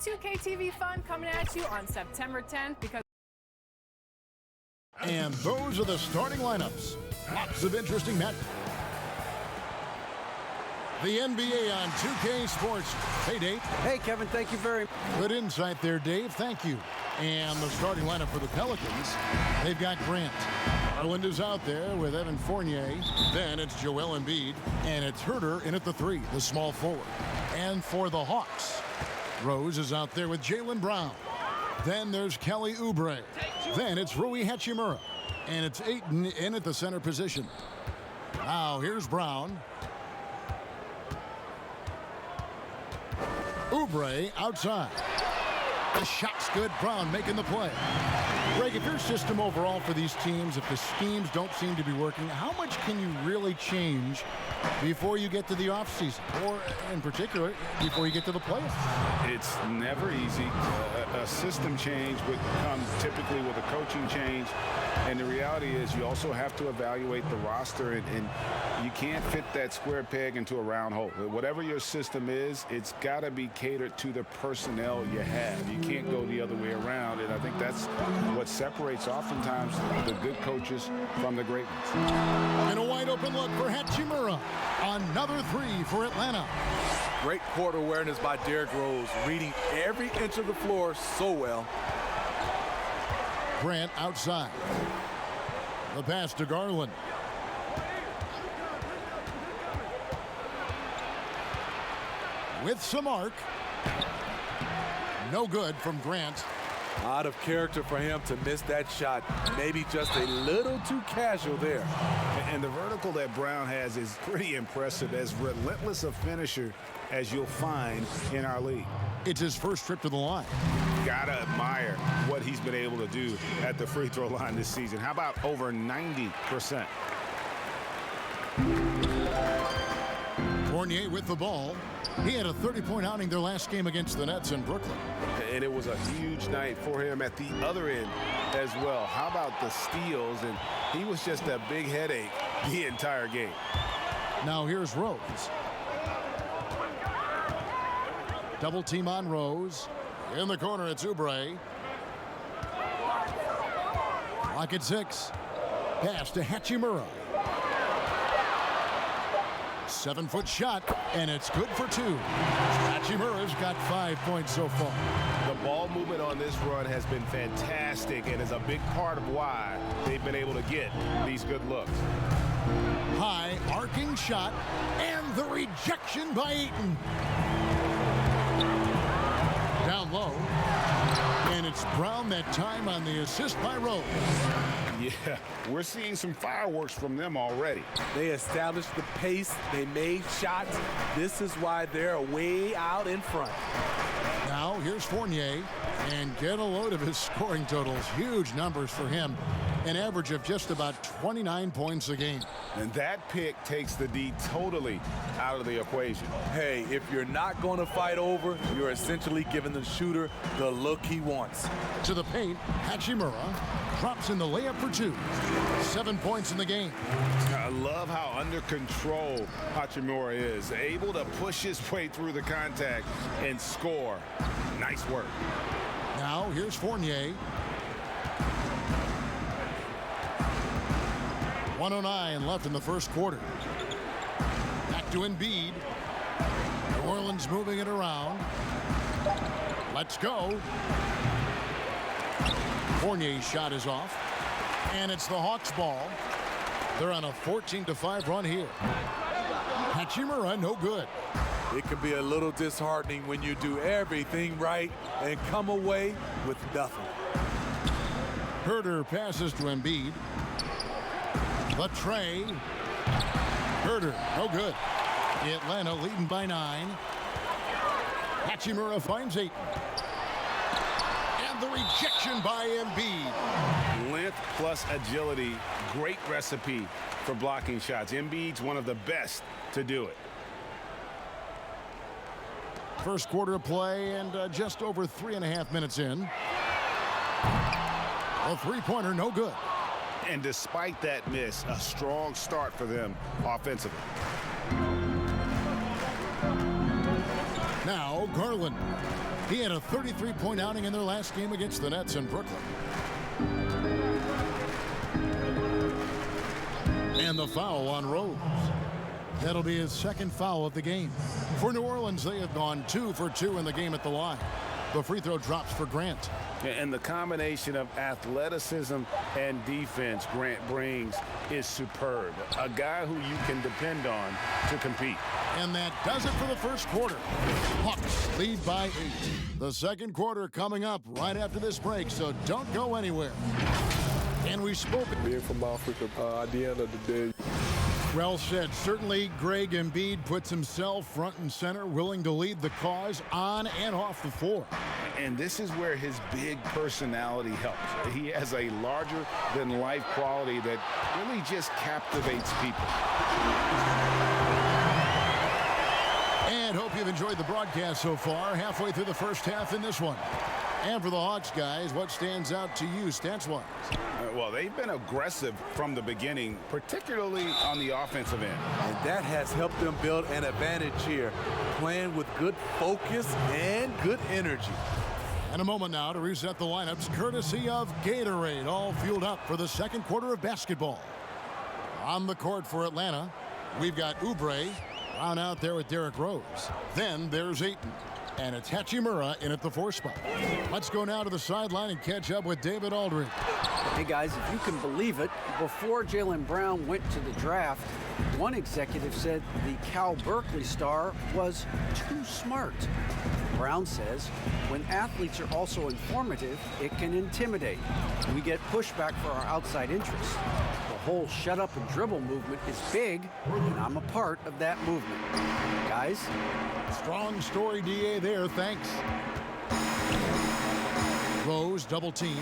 2K TV fun coming at you on September 10th because. And those are the starting lineups. Lots of interesting matches. The NBA on 2K Sports. Hey, Dave. Hey, Kevin, thank you very much. Good insight there, Dave. Thank you. And the starting lineup for the Pelicans, they've got Grant. Garland is out there with Evan Fournier. Then it's Joel Embiid. And it's Herter in at the 3, the small forward. And for the Hawks, Rose is out there with Jaylen Brown. Then there's Kelly Oubre. Then it's Rui Hachimura. And it's Ayton in at the center position. Now here's Brown. Oubre outside. The shot's good. Brown making the play. Greg, if your system overall for these teams, if the schemes don't seem to be working, how much can you really change before you get to the offseason? Or, in particular, before you get to the playoffs? It's never easy. A system change would come typically with a coaching change. And the reality is you also have to evaluate the roster, and you can't fit that square peg into a round hole. Whatever your system is, it's got to be catered to the personnel you have. You can't go the other way around, and I think that's what separates oftentimes the good coaches from the great ones. And a wide open look for Hachimura. Another 3 for Atlanta. Great court awareness by Derrick Rose, reading every inch of the floor so well. Grant outside. The pass to Garland. With some arc. No good from Grant. Out of character for him to miss that shot. Maybe just a little too casual there. And the vertical that Brown has is pretty impressive, as relentless a finisher as you'll find in our league. It's his first trip to the line. Gotta admire what he's been able to do at the free throw line this season. How about over 90%? Fournier with the ball. He had a 30-point outing their last game against the Nets in Brooklyn. And it was a huge night for him at the other end as well. How about the steals? And he was just a big headache the entire game. Now here's Rose. Double team on Rose. In the corner, it's Oubre. Lock at 6. Pass to Hachimura. 7-foot shot, and it's good for 2. Hachimura's got 5 points so far. The ball movement on this run has been fantastic and is a big part of why they've been able to get these good looks. High arcing shot, and the rejection by Ayton. Down low, and it's Brown that time on the assist by Rose. Yeah, we're seeing some fireworks from them already. They established the pace. They made shots. This is why they're way out in front. Now here's Fournier, and get a load of his scoring totals. Huge numbers for him. An average of just about 29 points a game. And that pick takes the D totally out of the equation. Hey, if you're not going to fight over, you're essentially giving the shooter the look he wants. To the paint, Hachimura drops in the layup for 2. 7 points in the game. I love how under control Hachimura is. Able to push his way through the contact and score. Nice work. Now here's Fournier. 1:09 left in the first quarter. Back to Embiid. New Orleans moving it around. Let's go. Fournier's shot is off. And it's the Hawks' ball. They're on a 14-5 run here. Hachimura, no good. It can be a little disheartening when you do everything right and come away with nothing. Herter passes to Embiid. The tray. Herter, no good. Atlanta leading by 9. Hachimura finds 8. And the rejection by Embiid. Length plus agility, great recipe for blocking shots. Embiid's one of the best to do it. First quarter of play, and just over 3.5 minutes in. A three-pointer, no good. And despite that miss, a strong start for them offensively. Now Garland. He had a 33-point outing in their last game against the Nets in Brooklyn. And the foul on Rose. That'll be his second foul of the game. For New Orleans, they have gone 2 for 2 in the game at the line. The free throw drops for Grant. And the combination of athleticism and defense Grant brings is superb. A guy who you can depend on to compete. And that does it for the first quarter. Hawks lead by 8. The second quarter coming up right after this break, so don't go anywhere. And we spoke. Being from Africa, at the end of the day. Well said. Certainly, Greg Embiid puts himself front and center, willing to lead the cause on and off the floor. And this is where his big personality helps. He has a larger-than-life quality that really just captivates people. And hope you've enjoyed the broadcast so far. Halfway through the first half in this one. And for the Hawks, guys, what stands out to you stats-wise? Well, they've been aggressive from the beginning, particularly on the offensive end. And that has helped them build an advantage here, playing with good focus and good energy. And a moment now to reset the lineups, courtesy of Gatorade, all fueled up for the second quarter of basketball. On the court for Atlanta, we've got Oubre down out there with Derrick Rose. Then there's Ayton. And it's Hachimura in at the 4 spot. Let's go now to the sideline and catch up with David Aldridge. Hey guys, if you can believe it, before Jaylen Brown went to the draft, one executive said the Cal Berkeley star was too smart. Brown says when athletes are also informative, it can intimidate. We get pushback for our outside interests. The whole shut up and dribble movement is big, and I'm a part of that movement. Guys, Strong story, DA, there. Thanks. Rose double teamed.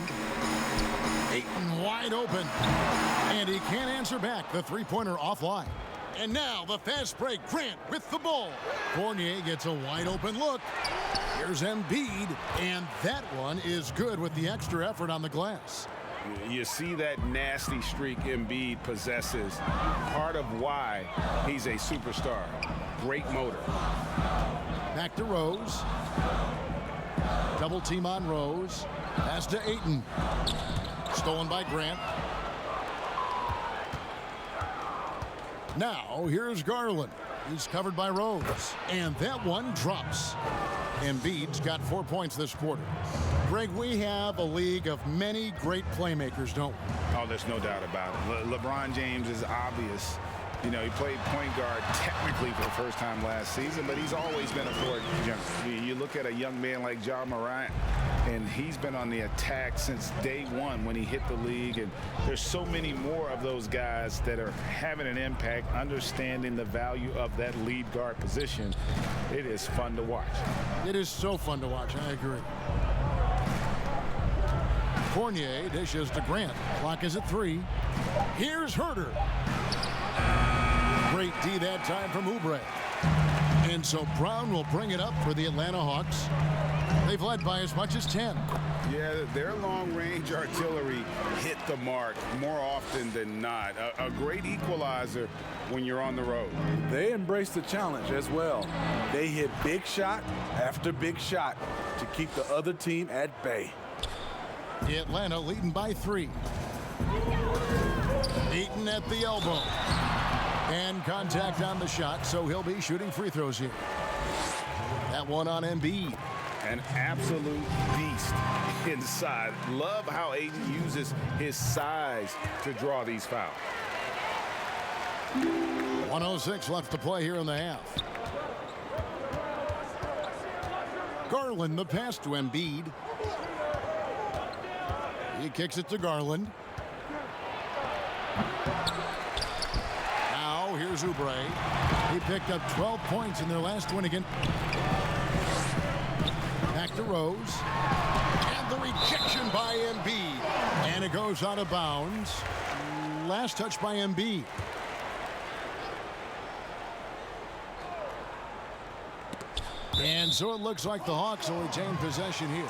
Ayton wide open. And he can't answer back. The three-pointer offline. And now the fast break. Grant with the ball. Fournier gets a wide open look. Here's Embiid. And that one is good with the extra effort on the glass. You see that nasty streak Embiid possesses. Part of why he's a superstar. Great motor. Back to Rose. Double team on Rose. Pass to Ayton. Stolen by Grant. Now here's Garland. He's covered by Rose. And that one drops. Embiid's got 4 points this quarter. Greg, we have a league of many great playmakers, don't we? Oh, there's no doubt about it. LeBron James is obvious. You know, he played point guard technically for the first time last season, but he's always been a floor general. You look at a young man like Ja Morant, and he's been on the attack since day one when he hit the league. And there's so many more of those guys that are having an impact, understanding the value of that lead guard position. It is fun to watch. It is so fun to watch. I agree. Fournier dishes to Grant. Clock is at 3. Here's Herter. Great D that time from Oubre. And so Brown will bring it up for the Atlanta Hawks. They've led by as much as 10. Yeah, their long-range artillery hit the mark more often than not. A great equalizer when you're on the road. They embrace the challenge as well. They hit big shot after big shot to keep the other team at bay. Atlanta leading by 3. Ayton at the elbow. And contact on the shot, so he'll be shooting free throws here. That one on Embiid. An absolute beast inside. Love how Ayton uses his size to draw these fouls. 1:06 left to play here in the half. Garland, the pass to Embiid. He kicks it to Garland. Now here's Oubre. He picked up 12 points in their last win again. Back to Rose. And the rejection by Embiid. And it goes out of bounds. Last touch by Embiid. And so it looks like the Hawks will retain possession here.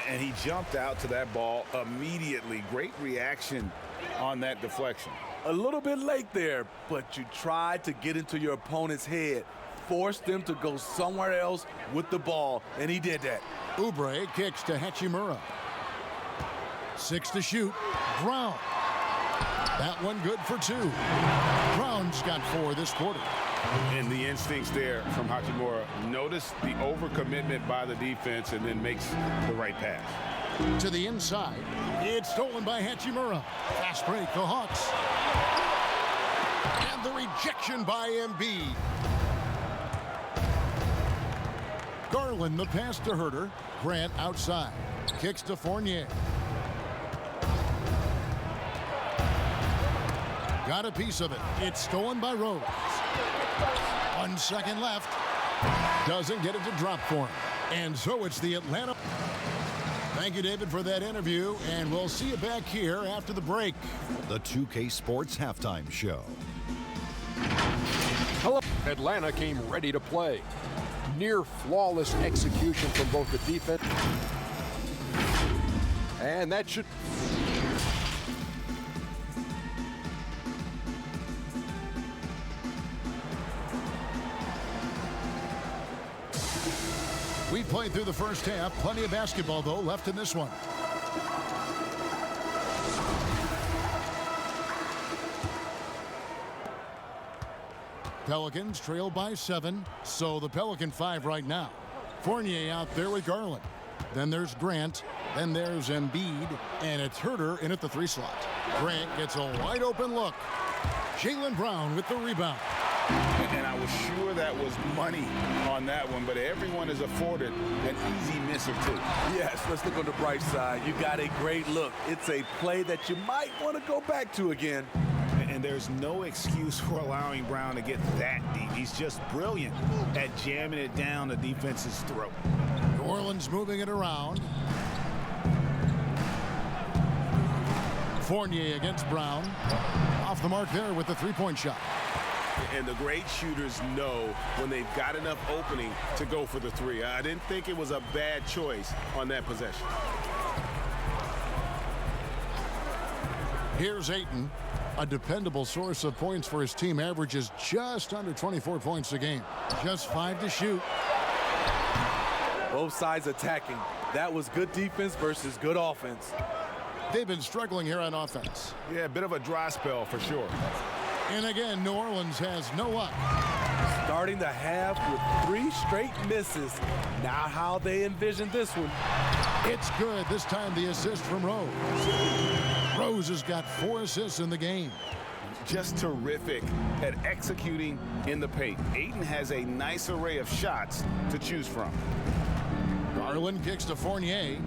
And he jumped out to that ball immediately. Great reaction on that deflection. A little bit late there, but you tried to get into your opponent's head. forced them to go somewhere else with the ball, and he did that. Oubre kicks to Hachimura. 6 to shoot. Brown. That one good for 2. Brown's got 4 this quarter. And the instincts there from Hachimura. Notice the overcommitment by the defense and then makes the right pass. To the inside. It's stolen by Hachimura. Fast break, the Hawks. And the rejection by Embiid. Garland, the pass to Herter. Grant outside. Kicks to Fournier. Got a piece of it. It's stolen by Rose. 1 second left. Doesn't get it to drop for him. And so it's the Atlanta. Thank you, David, for that interview, and we'll see you back here after the break. The 2K Sports Halftime Show. Hello. Atlanta came ready to play. Near flawless execution from both the defense. And that should... We played through the first half. Plenty of basketball, though, left in this one. Pelicans trail by 7, so the Pelican 5 right now. Fournier out there with Garland. Then there's Grant. Then there's Embiid. And it's Herter in at the 3 slot. Grant gets a wide open look. Jaylen Brown with the rebound. And I was sure that was money on that one, but everyone is afforded an easy miss or 2. Yes, let's look on the bright side. You got a great look. It's a play that you might want to go back to again. And there's no excuse for allowing Brown to get that deep. He's just brilliant at jamming it down the defense's throat. New Orleans moving it around. Fournier against Brown. Off the mark there with the 3-point shot. And the great shooters know when they've got enough opening to go for the 3. I didn't think it was a bad choice on that possession. Here's Ayton. A dependable source of points for his team, averages just under 24 points a game. Just 5 to shoot. Both sides attacking. That was good defense versus good offense. They've been struggling here on offense. Yeah, a bit of a dry spell for sure. And again, New Orleans has no luck. Starting the half with 3 straight misses. Now how they envision this one. It's good. This time the assist from Rose. Rose has got 4 assists in the game. Just terrific at executing in the paint. Ayton has a nice array of shots to choose from. Garland kicks to Fournier.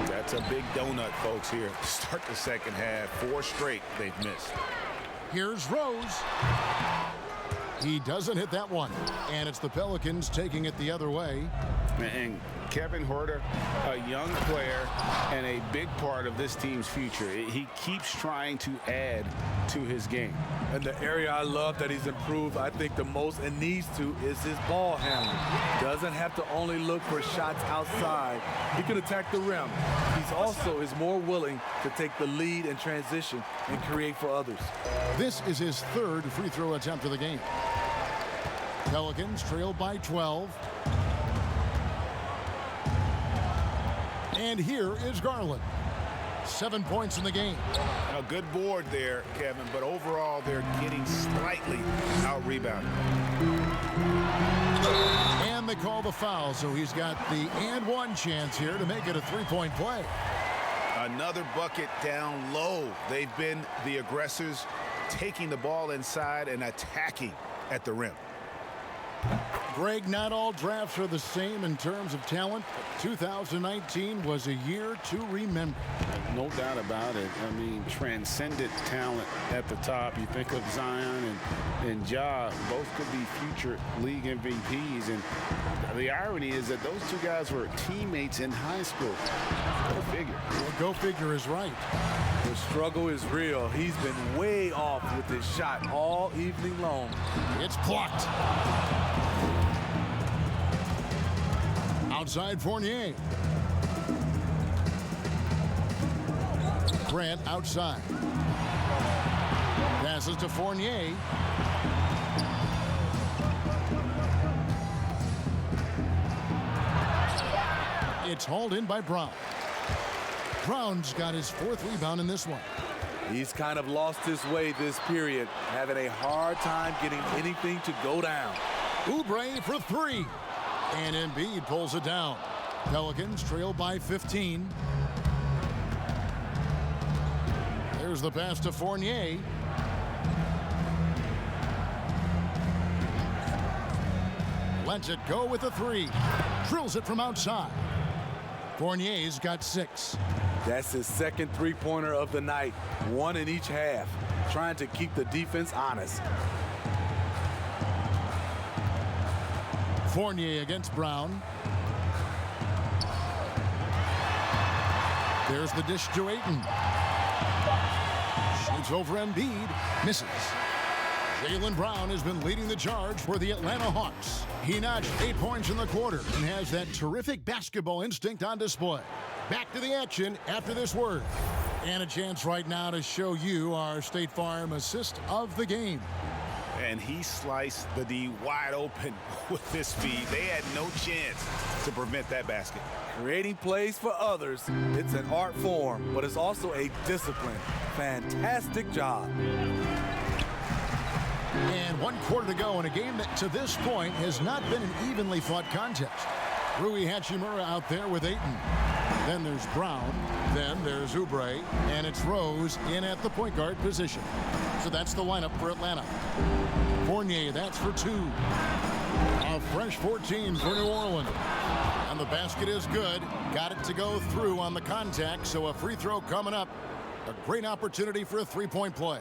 That's a big donut, folks, here. Start the second half. 4 straight they've missed. Here's Rose. He doesn't hit that one. And it's the Pelicans taking it the other way. And Kevin Huerter, a young player and a big part of this team's future. He keeps trying to add to his game. And the area I love that he's improved, I think the most and needs to, is his ball handling. Doesn't have to only look for shots outside. He can attack the rim. He's also is more willing to take the lead in transition and create for others. This is his 3rd free throw attempt of the game. Pelicans trail by 12. And here is Garland. 7 points in the game. A good board there, Kevin, but overall they're getting slightly out-rebounded. And they call the foul, so he's got the and 1 chance here to make it a 3-point play. Another bucket down low. They've been the aggressors, taking the ball inside and attacking at the rim. Greg, not all drafts are the same in terms of talent. 2019 was a year to remember. No doubt about it. I mean, transcendent talent at the top. You think of Zion and Ja, both could be future league MVPs. And the irony is that those 2 guys were teammates in high school. Go figure. Well, go figure is right. The struggle is real. He's been way off with his shot all evening long. It's blocked. Outside Fournier. Grant outside. Passes to Fournier. It's hauled in by Brown. Brown's got his 4th rebound in this one. He's kind of lost his way this period, having a hard time getting anything to go down. Oubre for 3. And Embiid pulls it down. Pelicans trail by 15. There's the pass to Fournier. Lets it go with a 3. Drills it from outside. Fournier's got 6. That's his 2nd three-pointer of the night, 1 in each half, trying to keep the defense honest. Fournier against Brown. There's the dish to Ayton. Shoots over Embiid. Misses. Jaylen Brown has been leading the charge for the Atlanta Hawks. He notched 8 points in the quarter and has that terrific basketball instinct on display. Back to the action after this word. And a chance right now to show you our State Farm assist of the game. And he sliced the D wide open with his speed. They had no chance to prevent that basket. Creating plays for others, it's an art form, but it's also a discipline. Fantastic job. And 1 quarter to go in a game that to this point has not been an evenly fought contest. Rui Hachimura out there with Ayton. Then there's Brown. Then there's Oubre. And it's Rose in at the point guard position. So that's the lineup for Atlanta. Fournier, that's for 2. A fresh 14 for New Orleans. And the basket is good. Got it to go through on the contact. So a free throw coming up. A great opportunity for a 3-point play.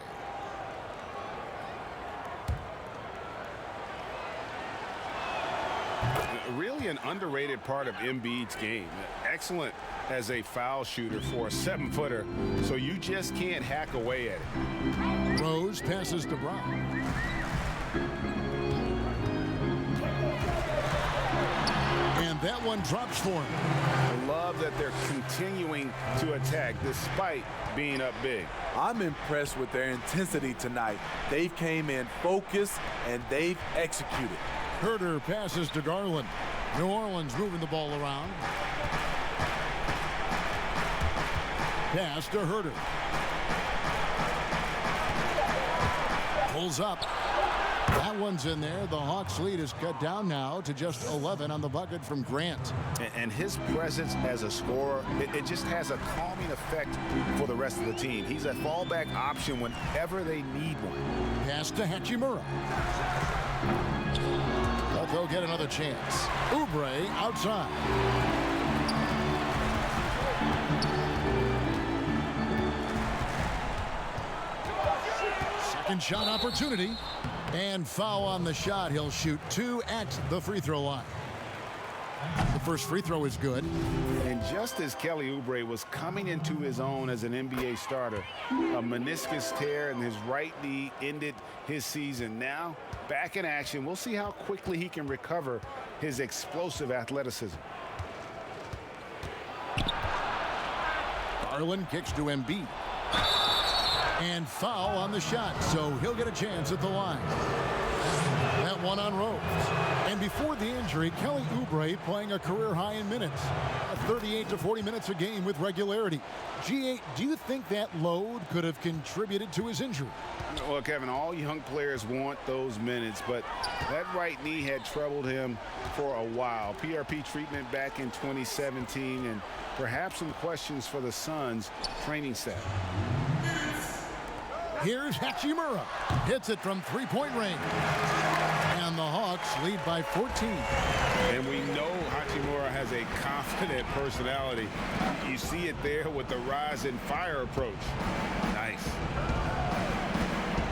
Really an underrated part of Embiid's game. Excellent as a foul shooter for a 7-footer, so you just can't hack away at it. Rose passes to Brown. And that one drops for him. I love that they're continuing to attack despite being up big. I'm impressed with their intensity tonight. They've came in focused and they've executed. Herter passes to Garland. New Orleans moving the ball around. Pass to Herter. Pulls up. That one's in there. The Hawks lead is cut down now to just 11 on the bucket from Grant. And his presence as a scorer, it just has a calming effect for the rest of the team. He's a fallback option whenever they need one. Pass to Hachimura. They'll get another chance. Oubre outside. Second shot opportunity. And foul on the shot. He'll shoot 2 at the free throw line. The first free throw is good. And just as Kelly Oubre was coming into his own as an NBA starter, a meniscus tear in his right knee ended his season. Now, back in action, we'll see how quickly he can recover his explosive athleticism. Garland kicks to Embiid. And foul on the shot, so he'll get a chance at the line. That one on Rose. And before the injury, Kelly Oubre playing a career high in minutes. 38 to 40 minutes a game with regularity. G8, do you think that load could have contributed to his injury? Well, Kevin, all young players want those minutes, but that right knee had troubled him for a while. PRP treatment back in 2017, and perhaps some questions for the Suns training staff. Here's Hachimura. Hits it from 3-point range. And the Hawks lead by 14. And we know Hachimura has a confident personality. You see it there with the rise and fire approach. Nice.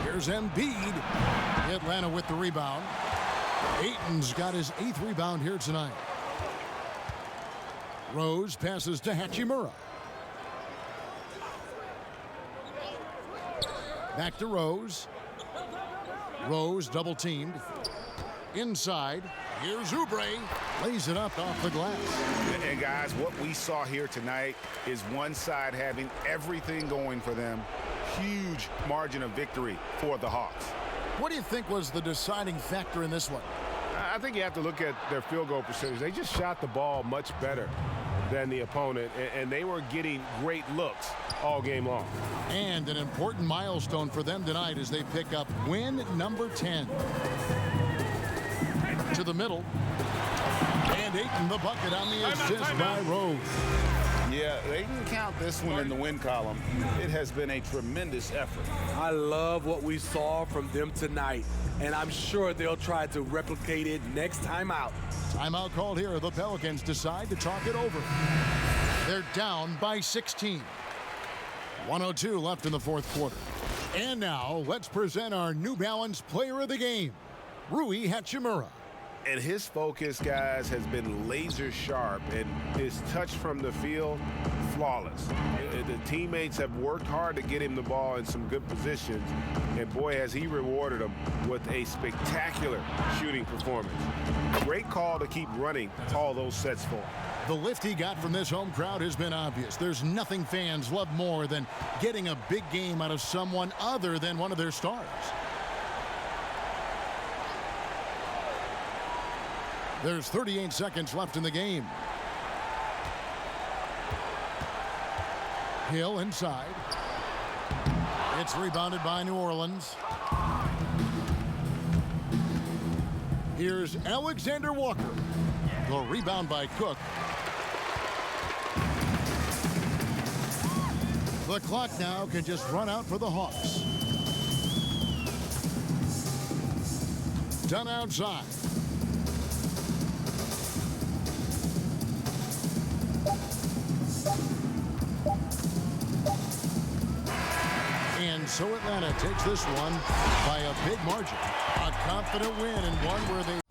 Here's Embiid. Atlanta with the rebound. Ayton's got his 8th rebound here tonight. Rose passes to Hachimura. Back to Rose. Rose double teamed. Inside. Here's Oubre. Lays it up off the glass. And guys, what we saw here tonight is one side having everything going for them. Huge margin of victory for the Hawks. What do you think was the deciding factor in this one? I think you have to look at their field goal percentage. They just shot the ball much better than the opponent, and they were getting great looks all game long. And an important milestone for them tonight as they pick up win number 10. To the middle. And Ayton the bucket on the assist by Rose. Yeah, they can count this one in the win column. It has been a tremendous effort. I love what we saw from them tonight, and I'm sure they'll try to replicate it next time out. Timeout called here. The Pelicans decide to talk it over. They're down by 16. 1:02 left in the fourth quarter. And now let's present our New Balance player of the game, Rui Hachimura. And his focus, guys, has been laser sharp, and his touch from the field, flawless. The teammates have worked hard to get him the ball in some good positions, and boy, has he rewarded them with a spectacular shooting performance. Great call to keep running all those sets for him. The lift he got from this home crowd has been obvious. There's nothing fans love more than getting a big game out of someone other than one of their stars. There's 38 seconds left in the game. Hill inside. It's rebounded by New Orleans. Here's Alexander Walker. The rebound by Cook. The clock now can just run out for the Hawks. Done outside. And so Atlanta takes this one by a big margin. A confident win and one where they